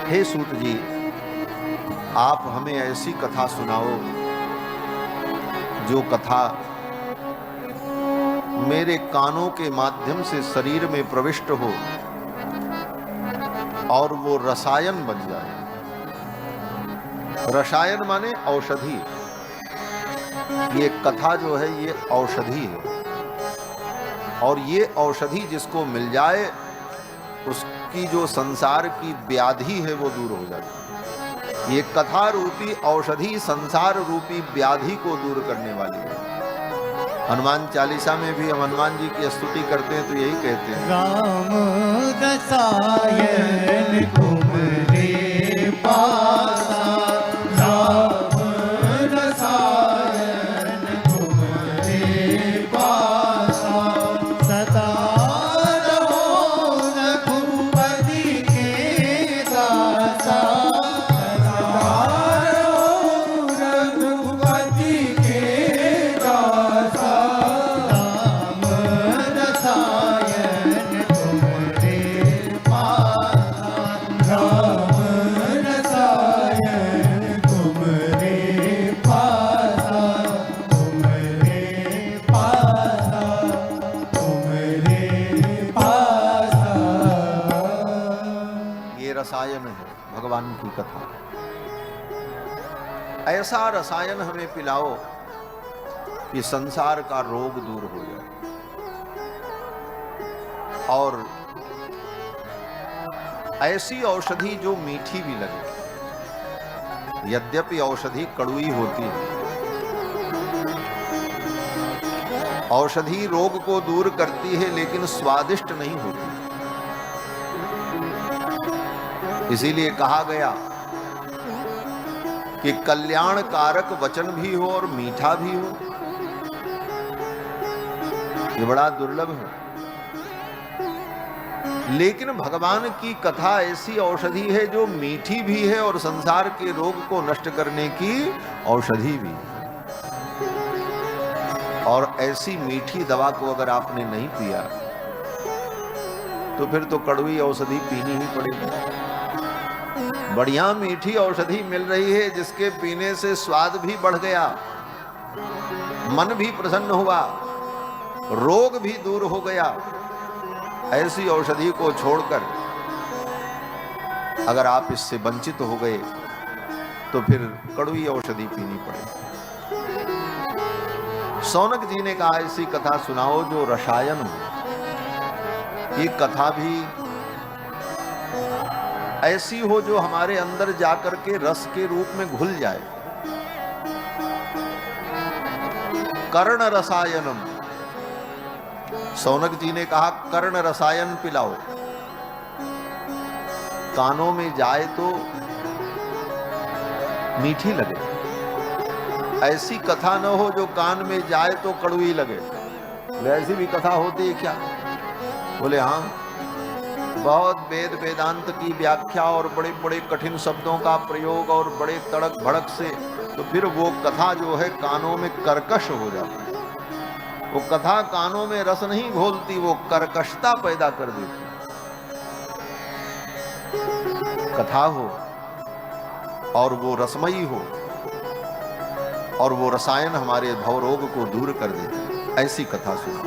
हे सूत जी, आप हमें ऐसी कथा सुनाओ जो कथा मेरे कानों के माध्यम से शरीर में प्रविष्ट हो और वो रसायन बन जाए। रसायन माने औषधि। ये कथा जो है ये औषधि है, और ये औषधि जिसको मिल जाए उसकी जो संसार की व्याधि है वो दूर हो जाती है। ये कथा रूपी औषधि संसार रूपी व्याधि को दूर करने वाली है। हनुमान चालीसा में भी हम हनुमान जी की स्तुति करते हैं तो यही कहते हैं, राम रसायन तुम्हारे पासा, राम रसायन तुम्हारे पासा, सदा रहो रघुपति के दासा, सदा रहो रघुपति के दासा। राम रसायन तुम्हारे पासा, राम रसायन तुम्हारे पासा, तुम्हारे पासा, तुम्हारे पासा। ये रसायन है भगवान की कथा। ऐसा रसायन हमें पिलाओ कि संसार का रोग दूर हो जाए, और ऐसी औषधि जो मीठी भी लगे। यद्यपि औषधि कड़वी होती है, औषधि रोग को दूर करती है लेकिन स्वादिष्ट नहीं होती। इसीलिए कहा गया कि कल्याण कारक वचन भी हो और मीठा भी हो, ये बड़ा दुर्लभ है। लेकिन भगवान की कथा ऐसी औषधि है जो मीठी भी है और संसार के रोग को नष्ट करने की औषधि भी है। और ऐसी मीठी दवा को अगर आपने नहीं पिया तो फिर तो कड़वी औषधि पीनी ही पड़ेगी। बढ़िया मीठी औषधि मिल रही है जिसके पीने से स्वाद भी बढ़ गया, मन भी प्रसन्न हुआ, रोग भी दूर हो गया। ऐसी औषधि को छोड़कर अगर आप इससे वंचित हो गए तो फिर कड़वी औषधि पीनी पड़ेगी। सौनक जी ने कहा ऐसी कथा सुनाओ जो रसायन हो। ये कथा भी ऐसी हो जो हमारे अंदर जाकर के रस के रूप में घुल जाए। कर्ण रसायनम, सौनक जी ने कहा कर्ण रसायन पिलाओ। कानों में जाए तो मीठी लगे, ऐसी कथा न हो जो कान में जाए तो कड़वी लगे। वैसी भी कथा होती है क्या? बोले हाँ, बहुत वेद वेदांत की व्याख्या और बड़े बड़े कठिन शब्दों का प्रयोग और बड़े तड़क भड़क से, तो फिर वो कथा जो है कानों में कर्कश हो जाती है। वो कथा कानों में रस नहीं घोलती, वो कर्कशता पैदा कर देती। कथा हो और वो रसमयी हो और वो रसायन हमारे भवरोग को दूर कर देती, ऐसी कथा सुनो।